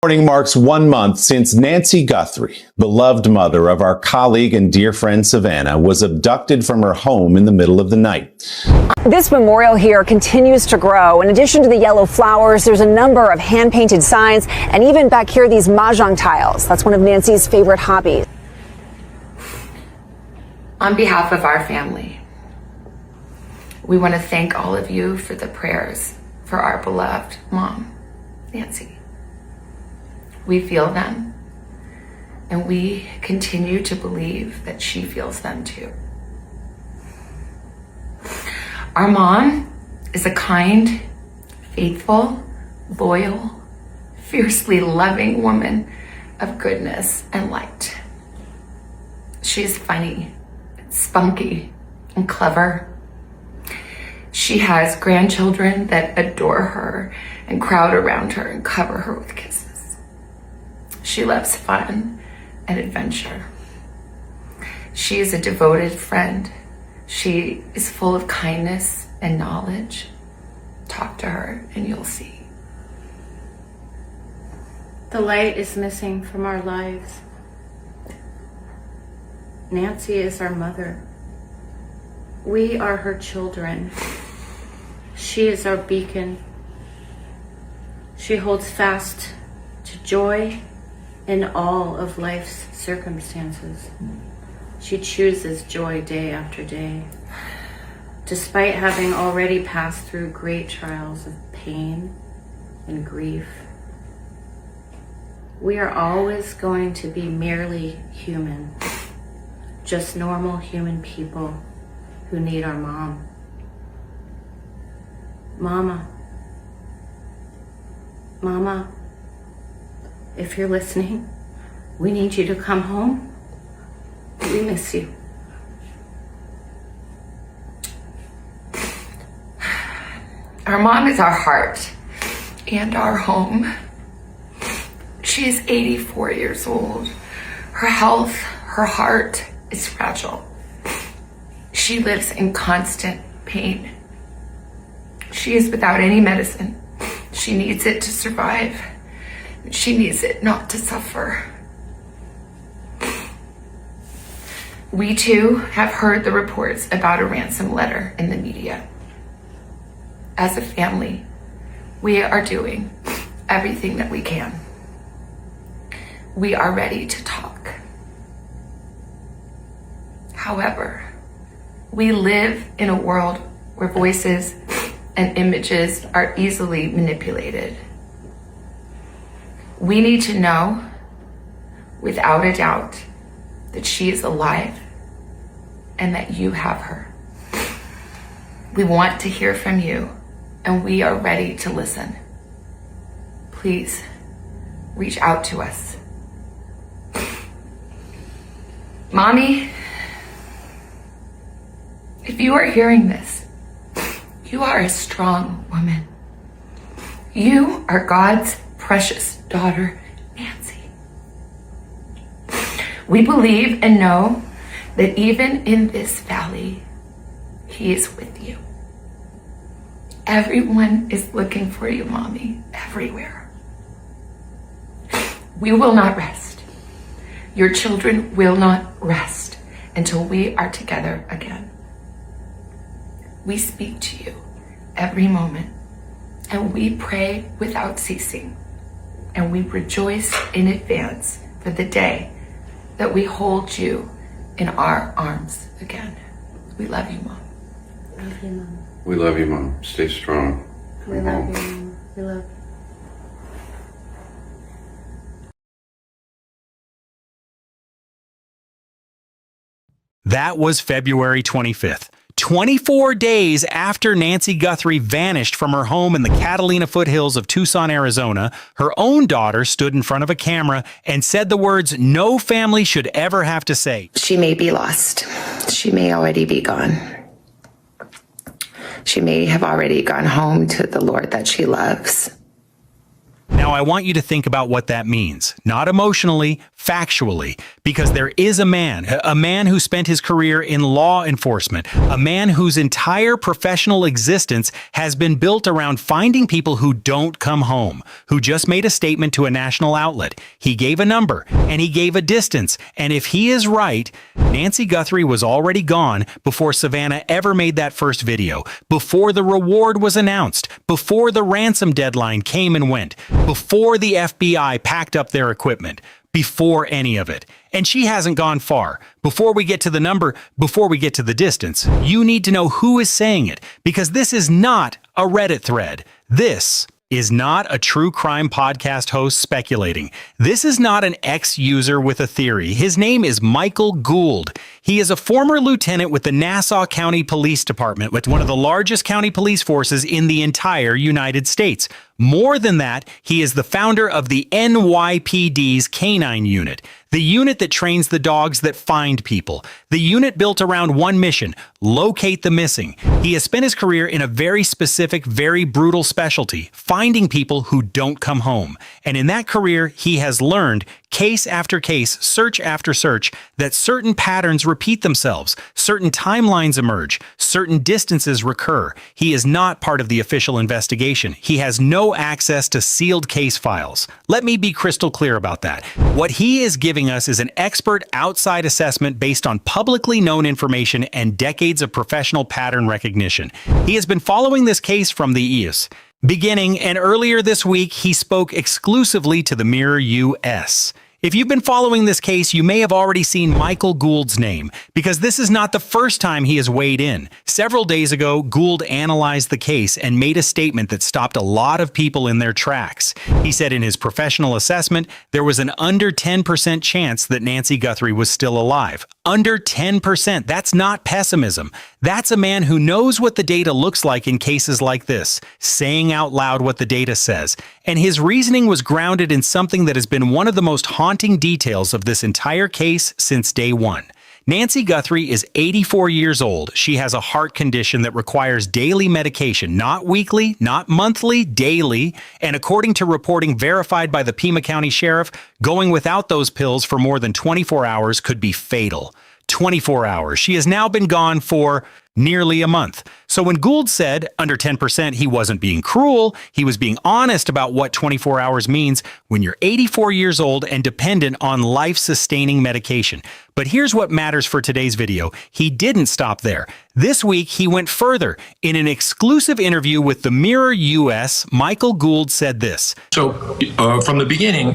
Morning marks 1 month since Nancy Guthrie, beloved mother of our colleague and dear friend Savannah, was abducted from her home in the middle of the night. This memorial here continues to grow. In addition to the yellow flowers, there's a number of hand-painted signs, and even back here, these mahjong tiles. That's one of Nancy's favorite hobbies. On behalf of our family, we want to thank all of you for the prayers for our beloved mom, Nancy. We feel them, and we continue to believe that she feels them too. Our mom is a kind, faithful, loyal, fiercely loving woman of goodness and light. She's funny, spunky, and clever. She has grandchildren that adore her and crowd around her and cover her with kisses. She loves fun and adventure. She is a devoted friend. She is full of kindness and knowledge. Talk to her and you'll see. The light is missing from our lives. Nancy is our mother. We are her children. She is our beacon. She holds fast to joy in all of life's circumstances. She chooses joy day after day, despite having already passed through great trials of pain and grief. We are always going to be merely human, just normal human people who need our mom. Mama, if you're listening, we need you to come home. We miss you. Our mom is our heart and our home. She is 84 years old. Her health, her heart is fragile. She lives in constant pain. She is without any medicine. She needs it to survive. She needs it not to suffer. We too have heard the reports about a ransom letter in the media. As a family, we are doing everything that we can. We are ready to talk. However, we live in a world where voices and images are easily manipulated. We need to know, without a doubt, that she is alive and that you have her. We want to hear from you, and we are ready to listen. Please reach out to us. Mommy, if you are hearing this, you are a strong woman. You are God's precious daughter, Nancy. We believe and know that even in this valley, He is with you. Everyone is looking for you, Mommy, everywhere. We will not rest. Your children will not rest until we are together again. We speak to you every moment, and we pray without ceasing, and we rejoice in advance for the day that we hold you in our arms again. We love you, Mom. Love you, Mom. We love you, Mom. Stay strong. We love you, Mom. We love you. That was February 25th. 24 days after Nancy Guthrie vanished from her home in the Catalina foothills of Tucson, Arizona, her own daughter stood in front of a camera and said the words no family should ever have to say. She may be lost. She may already be gone. She may have already gone home to the Lord that she loves. Now, I want you to think about what that means, not emotionally, factually, because there is a man who spent his career in law enforcement, a man whose entire professional existence has been built around finding people who don't come home, who just made a statement to a national outlet. He gave a number and he gave a distance. And if he is right, Nancy Guthrie was already gone before Savannah ever made that first video, before the reward was announced, before the ransom deadline came and went, before the FBI packed up their equipment, before any of it. And she hasn't gone far. Before we get to the number, before we get to the distance, you need to know who is saying it, because this is not a Reddit thread. This is not a true crime podcast host speculating. This is not an ex-user with a theory. His name is Michael Gould. He is a former lieutenant with the Nassau County Police Department, with one of the largest county police forces in the entire United States. More than that, he is the founder of the NYPD's Canine Unit, the unit that trains the dogs that find people, the unit built around one mission: locate the missing. He has spent his career in a very specific, very brutal specialty, finding people who don't come home. And in that career, he has learned, case after case, search after search, that certain patterns repeat themselves, certain timelines emerge, certain distances recur. He is not part of the official investigation. He has no access to sealed case files. Let me be crystal clear about that. What he is giving us is an expert outside assessment based on publicly known information and decades of professional pattern recognition. He has been following this case from the east beginning, and earlier this week, he spoke exclusively to the Mirror US. If you've been following this case, you may have already seen Michael Gould's name, because this is not the first time he has weighed in. Several days ago, Gould analyzed the case and made a statement that stopped a lot of people in their tracks. He said in his professional assessment, there was an under 10% chance that Nancy Guthrie was still alive. Under 10%. That's not pessimism. That's a man who knows what the data looks like in cases like this, saying out loud what the data says. And his reasoning was grounded in something that has been one of the most haunting details of this entire case since day one. Nancy Guthrie is 84 years old. She has a heart condition that requires daily medication, not weekly, not monthly, daily. And according to reporting verified by the Pima County Sheriff, going without those pills for more than 24 hours could be fatal. 24 hours. She has now been gone for nearly a month. So when Gould said under 10%, he wasn't being cruel. He was being honest about what 24 hours means when you're 84 years old and dependent on life-sustaining medication. But here's what matters for today's video. He didn't stop there. This week, he went further. In an exclusive interview with the Mirror US, Michael Gould said this. So from the beginning,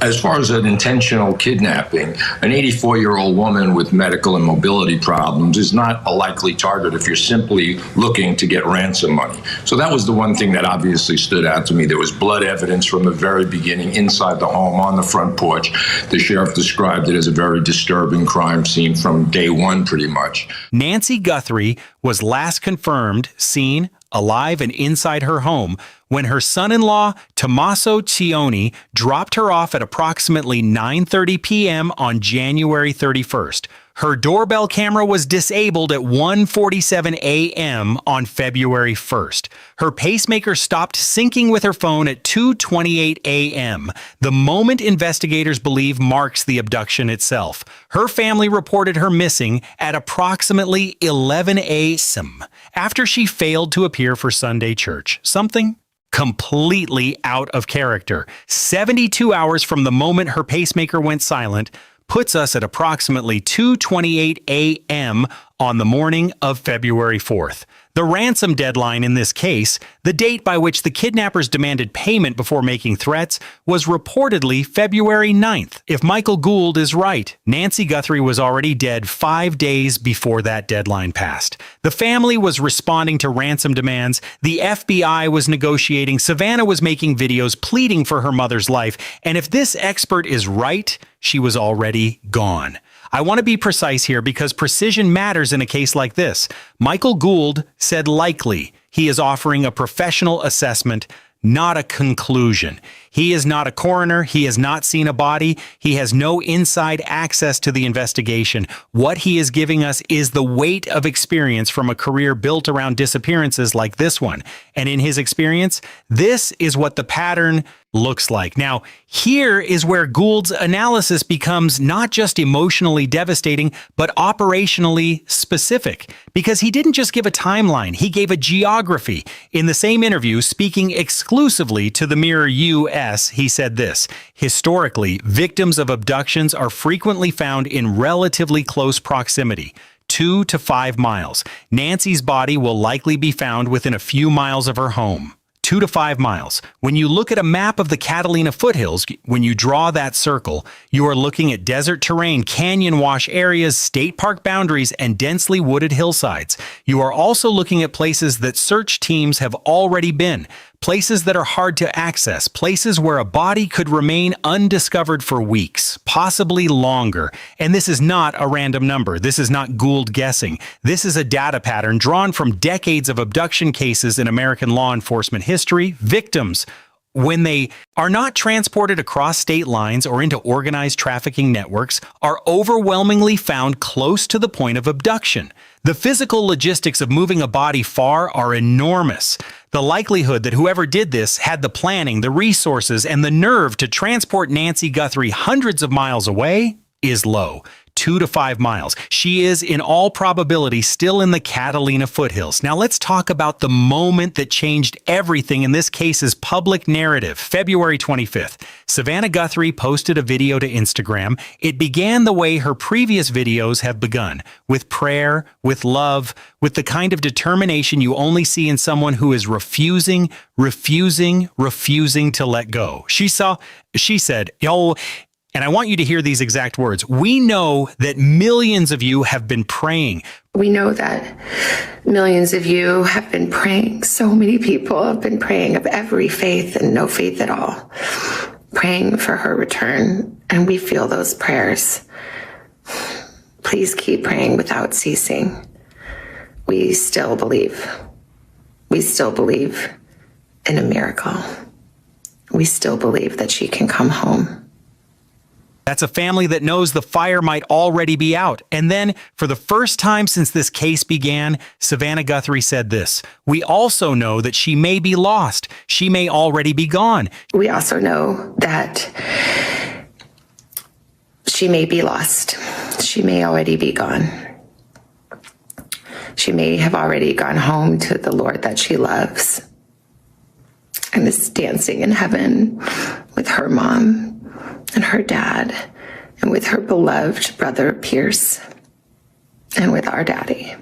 as far as an intentional kidnapping, an 84-year-old woman with medical and mobility problems is not a likely target if you're simply looking to get ransom money. So that was the one thing that obviously stood out to me. There was blood evidence from the very beginning inside the home on the front porch. The sheriff described it as a very disturbing crime scene from day one, pretty much. Nancy Guthrie was last confirmed seen alive and inside her home when her son-in-law, Tommaso Cioni, dropped her off at approximately 9:30 p.m. on January 31st. Her doorbell camera was disabled at 1:47 a.m. on February 1st. Her pacemaker stopped syncing with her phone at 2:28 a.m., the moment investigators believe marks the abduction itself. Her family reported her missing at approximately 11 a.m. after she failed to appear for Sunday church. Something completely out of character. 72 hours from the moment her pacemaker went silent puts us at approximately 2:28 a.m. on the morning of February 4th. The ransom deadline in this case, the date by which the kidnappers demanded payment before making threats, was reportedly February 9th. If Michael Gould is right, Nancy Guthrie was already dead 5 days before that deadline passed. The family was responding to ransom demands, the FBI was negotiating, Savannah was making videos pleading for her mother's life, and if this expert is right, she was already gone. I want to be precise here because precision matters in a case like this. Michael Gould said likely. He is offering a professional assessment, not a conclusion. He is not a coroner. He has not seen a body. He has no inside access to the investigation. What he is giving us is the weight of experience from a career built around disappearances like this one. And in his experience, this is what the pattern looks like. Now, here is where Gould's analysis becomes not just emotionally devastating, but operationally specific, because he didn't just give a timeline, he gave a geography. In the same interview, speaking exclusively to the Mirror US, he said this: historically, victims of abductions are frequently found in relatively close proximity. 2 to 5 miles. Nancy's body will likely be found within a few miles of her home. 2 to 5 miles. When you look at a map of the Catalina foothills, when you draw that circle, you are looking at desert terrain, canyon wash areas, state park boundaries, and densely wooded hillsides. You are also looking at places that search teams have already been, places that are hard to access, places where a body could remain undiscovered for weeks, possibly longer. And this is not a random number. This is not Gould guessing. This is a data pattern drawn from decades of abduction cases in American law enforcement history. Victims, when they are not transported across state lines or into organized trafficking networks, are overwhelmingly found close to the point of abduction. The physical logistics of moving a body far are enormous. The likelihood that whoever did this had the planning, the resources, and the nerve to transport Nancy Guthrie hundreds of miles away is low. 2 to 5 miles. She is, in all probability, still in the Catalina foothills. Now let's talk about the moment that changed everything in this case's public narrative. February 25th, Savannah Guthrie posted a video to Instagram. It began the way her previous videos have begun, with prayer, with love, with the kind of determination you only see in someone who is refusing to let go. She said, "Yo," and I want you to hear these exact words. "We know that millions of you have been praying." We know that millions of you have been praying. So many people have been praying, of every faith and no faith at all, praying for her return. And we feel those prayers. Please keep praying without ceasing. We still believe. We still believe in a miracle. We still believe that she can come home. That's a family that knows the fire might already be out. And then, for the first time since this case began, Savannah Guthrie said this: "We also know that she may be lost. She may already be gone." We also know that she may be lost. She may already be gone. She may have already gone home to the Lord that she loves and is dancing in heaven with her mom and her dad, and with her beloved brother Pierce, and with our daddy.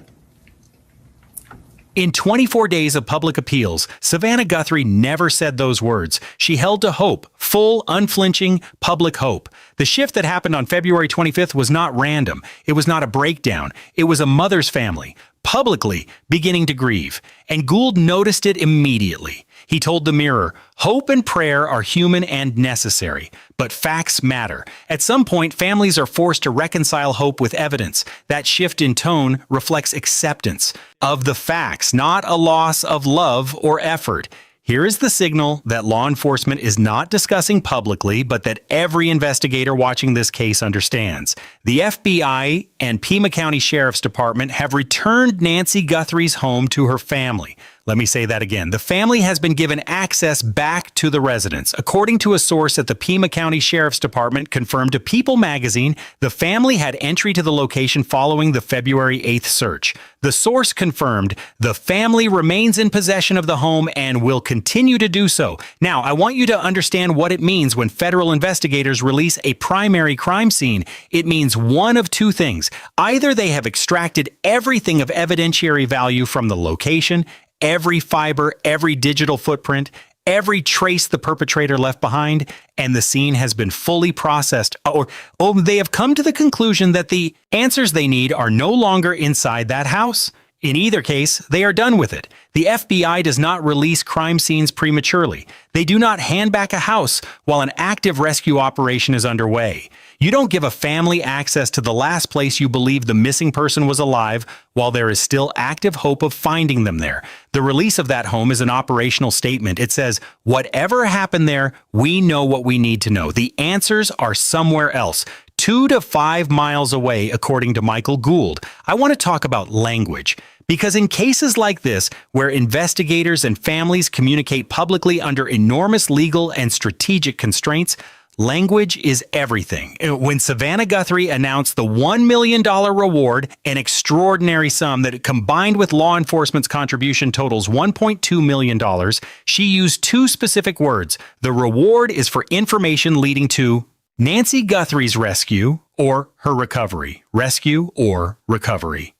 In 24 days of public appeals, Savannah Guthrie never said those words. She held to hope, full, unflinching, public hope. The shift that happened on February 25th was not random. It was not a breakdown. It was a mother's family, publicly beginning to grieve. And Gould noticed it immediately. He told the Mirror, "Hope and prayer are human and necessary, but facts matter. At some point, families are forced to reconcile hope with evidence. That shift in tone reflects acceptance of the facts, not a loss of love or effort." Here is the signal that law enforcement is not discussing publicly, but that every investigator watching this case understands. The FBI and Pima County Sheriff's Department have returned Nancy Guthrie's home to her family. Let me say that again. The family has been given access back to the residence. According to a source at the Pima County Sheriff's Department confirmed to People magazine, the family had entry to the location following the February 8th search. The source confirmed the family remains in possession of the home and will continue to do so. Now, I want you to understand what it means when federal investigators release a primary crime scene. It means one of two things. Either they have extracted everything of evidentiary value from the location, every fiber, every digital footprint, every trace the perpetrator left behind, and the scene has been fully processed, or they have come to the conclusion that the answers they need are no longer inside that house. In either case, they are done with it. The FBI does not release crime scenes prematurely. They do not hand back a house while an active rescue operation is underway. You don't give a family access to the last place you believe the missing person was alive while there is still active hope of finding them there. The release of that home is an operational statement. It says, whatever happened there, we know what we need to know. The answers are somewhere else, 2 to 5 miles away, according to Michael Gould. I want to talk about language. Because in cases like this, where investigators and families communicate publicly under enormous legal and strategic constraints, language is everything. When Savannah Guthrie announced the $1 million reward, an extraordinary sum that combined with law enforcement's contribution totals $1.2 million, she used 2 specific words. The reward is for information leading to Nancy Guthrie's rescue or her recovery. Rescue or recovery.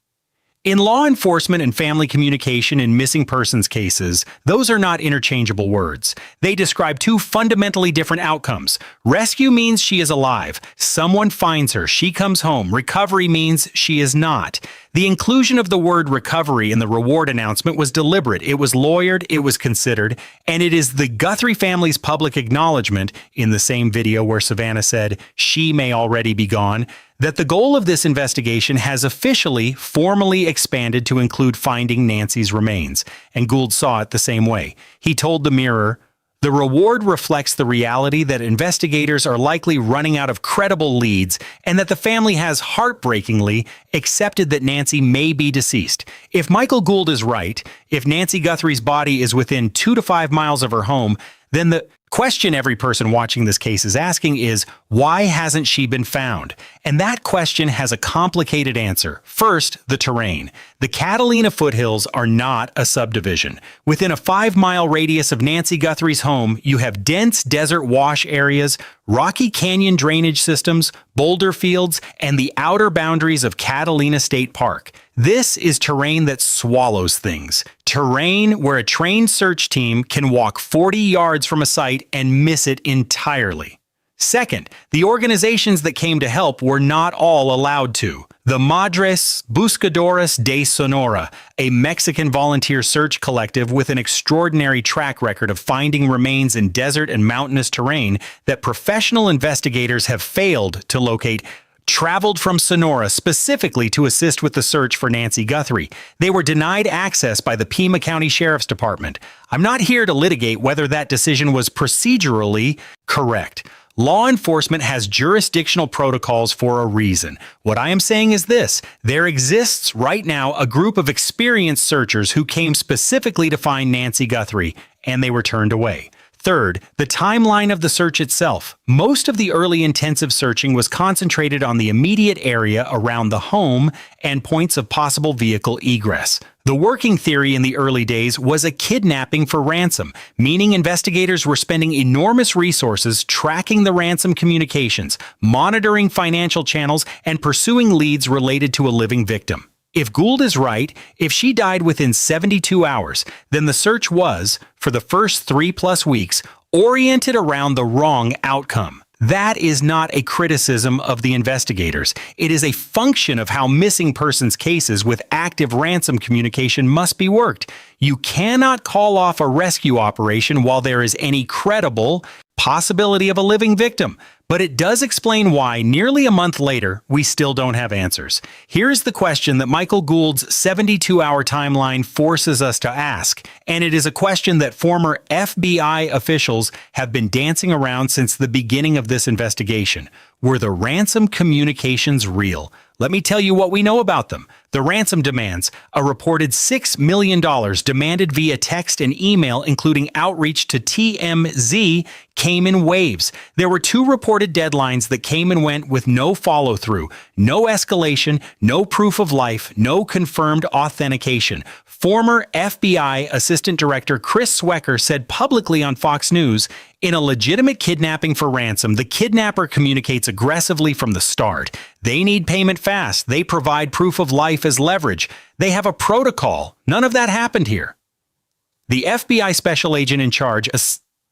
In law enforcement and family communication in missing persons cases, those are not interchangeable words. They describe 2 fundamentally different outcomes. Rescue means she is alive. Someone finds her. She comes home. Recovery means she is not. The inclusion of the word recovery in the reward announcement was deliberate. It was lawyered, it was considered, and it is the Guthrie family's public acknowledgement in the same video where Savannah said, "She may already be gone," that the goal of this investigation has officially, formally expanded to include finding Nancy's remains. And Gould saw it the same way. He told the Mirror, "The reward reflects the reality that investigators are likely running out of credible leads and that the family has heartbreakingly accepted that Nancy may be deceased. If Michael Gould is right, if Nancy Guthrie's body is within 2 to 5 miles of her home, then the question every person watching this case is asking is, why hasn't she been found? And that question has a complicated answer. First, the terrain. The Catalina foothills are not a subdivision. Within a 5-mile radius of Nancy Guthrie's home, you have dense desert wash areas, rocky canyon drainage systems, boulder fields, and the outer boundaries of Catalina State Park. This is terrain that swallows things. Terrain where a trained search team can walk 40 yards from a site and miss it entirely. Second, the organizations that came to help were not all allowed to. The Madres Buscadoras de Sonora, a Mexican volunteer search collective with an extraordinary track record of finding remains in desert and mountainous terrain that professional investigators have failed to locate, traveled from Sonora specifically to assist with the search for Nancy Guthrie. They were denied access by the Pima County Sheriff's Department. I'm not here to litigate whether that decision was procedurally correct. Law enforcement has jurisdictional protocols for a reason. What I am saying is this: there exists right now a group of experienced searchers who came specifically to find Nancy Guthrie, and they were turned away. Third, the timeline of the search itself. Most of the early intensive searching was concentrated on the immediate area around the home and points of possible vehicle egress. The working theory in the early days was a kidnapping for ransom, meaning investigators were spending enormous resources tracking the ransom communications, monitoring financial channels, and pursuing leads related to a living victim. If Gould is right, if she died within 72 hours, then the search was, for the first 3+ weeks, oriented around the wrong outcome. That is not a criticism of the investigators. It is a function of how missing persons cases with active ransom communication must be worked. You cannot call off a rescue operation while there is any credible possibility of a living victim. But it does explain why, nearly a month later, we still don't have answers. Here's the question that Michael Gould's 72-hour timeline forces us to ask, and it is a question that former FBI officials have been dancing around since the beginning of this investigation. Were the ransom communications real? Let me tell you what we know about them. The ransom demands, a reported $6 million demanded via text and email, including outreach to TMZ, came in waves. There were 2 reported deadlines that came and went with no follow-through, no escalation, no proof of life, no confirmed authentication. Former FBI Assistant Director Chris Swecker said publicly on Fox News, "In a legitimate kidnapping for ransom, the kidnapper communicates aggressively from the start. They need payment fast. They provide proof of life as leverage. They have a protocol. None of that happened here." The FBI special agent in charge,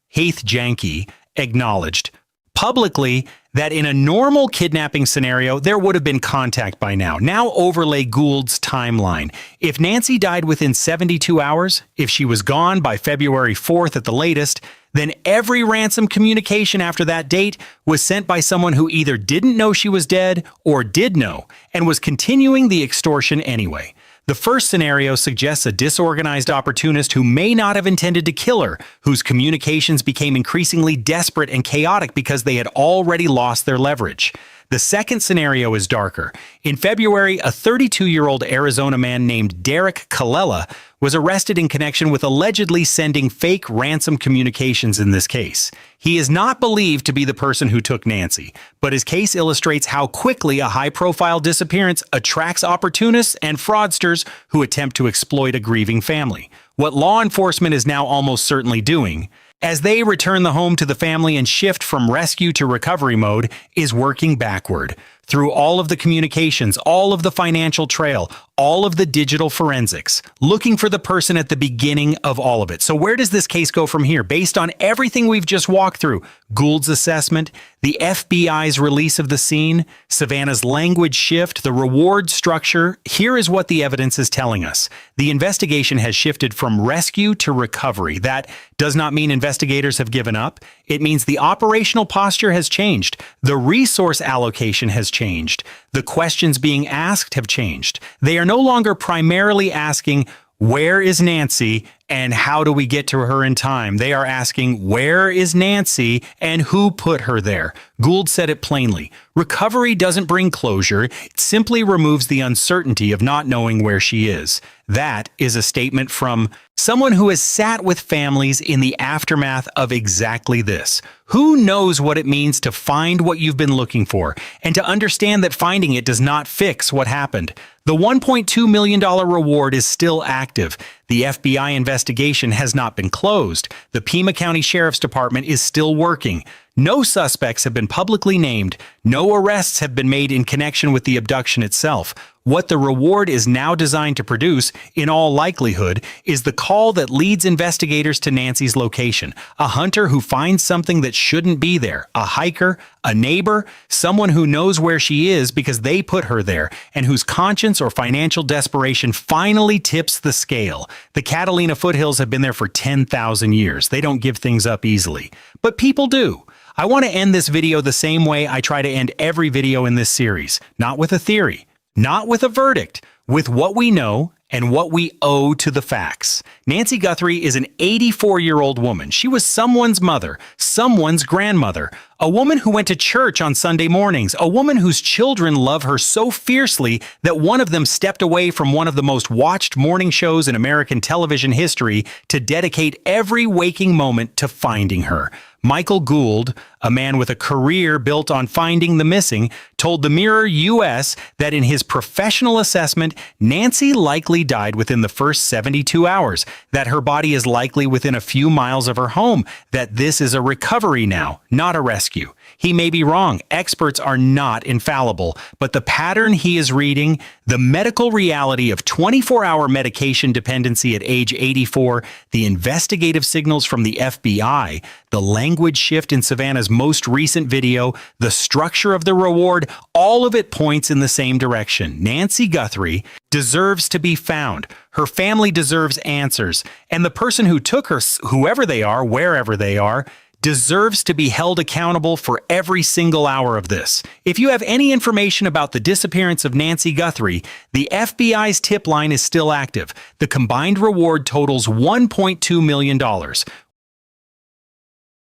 Heath Janke, acknowledged, publicly that in a normal kidnapping scenario, there would have been contact by now. Now overlay Gould's timeline. If Nancy died within 72 hours, if she was gone by February 4th at the latest, then every ransom communication after that date was sent by someone who either didn't know she was dead or did know and was continuing the extortion anyway. The first scenario suggests a disorganized opportunist who may not have intended to kill her, whose communications became increasingly desperate and chaotic because they had already lost their leverage. The second scenario is darker. In February, a 32-year-old Arizona man named Derek Colella was arrested in connection with allegedly sending fake ransom communications in this case. He is not believed to be the person who took Nancy, but his case illustrates how quickly a high-profile disappearance attracts opportunists and fraudsters who attempt to exploit a grieving family. What law enforcement is now almost certainly doing, as they return the home to the family and shift from rescue to recovery mode, is working backward. Through all of the communications, all of the financial trail, all of the digital forensics, looking for the person at the beginning of all of it. So where does this case go from here? Based on everything we've just walked through, Gould's assessment, the FBI's release of the scene, Savannah's language shift, the reward structure, here is what the evidence is telling us. The investigation has shifted from rescue to recovery. That does not mean investigators have given up. It means the operational posture has changed. The resource allocation has changed. The questions being asked have changed. They are no longer primarily asking, where is Nancy and how do we get to her in time? They are asking, where is Nancy and who put her there? Gould said it plainly. Recovery doesn't bring closure. It simply removes the uncertainty of not knowing where she is. That is a statement from someone who has sat with families in the aftermath of exactly this. Who knows what it means to find what you've been looking for and to understand that finding it does not fix what happened? The $1.2 million reward is still active. The FBI investigation has not been closed. The Pima County Sheriff's Department is still working. No suspects have been publicly named. No arrests have been made in connection with the abduction itself. What the reward is now designed to produce, in all likelihood, is the call that leads investigators to Nancy's location. A hunter who finds something that shouldn't be there. A hiker, a neighbor, someone who knows where she is because they put her there, and whose conscience or financial desperation finally tips the scale. The Catalina foothills have been there for 10,000 years. They don't give things up easily. But people do. I want to end this video the same way I try to end every video in this series. Not with a theory, not with a verdict, with what we know and what we owe to the facts. Nancy Guthrie is an 84-year-old woman. She was someone's mother, someone's grandmother, a woman who went to church on Sunday mornings, a woman whose children love her so fiercely that one of them stepped away from one of the most watched morning shows in American television history to dedicate every waking moment to finding her. Michael Gould, a man with a career built on finding the missing, told the Mirror US that in his professional assessment, Nancy likely died within the first 72 hours, that her body is likely within a few miles of her home, that this is a recovery now, not a rescue. He may be wrong. Experts are not infallible, but the pattern he is reading, the medical reality of 24-hour medication dependency at age 84, the investigative signals from the FBI, the language shift in Savannah's most recent video, the structure of the reward, all of it points in the same direction. Nancy Guthrie deserves to be found. Her family deserves answers. And the person who took her, whoever they are, wherever they are, deserves to be held accountable for every single hour of this. If you have any information about the disappearance of Nancy Guthrie, the FBI's tip line is still active. The combined reward totals $1.2 million.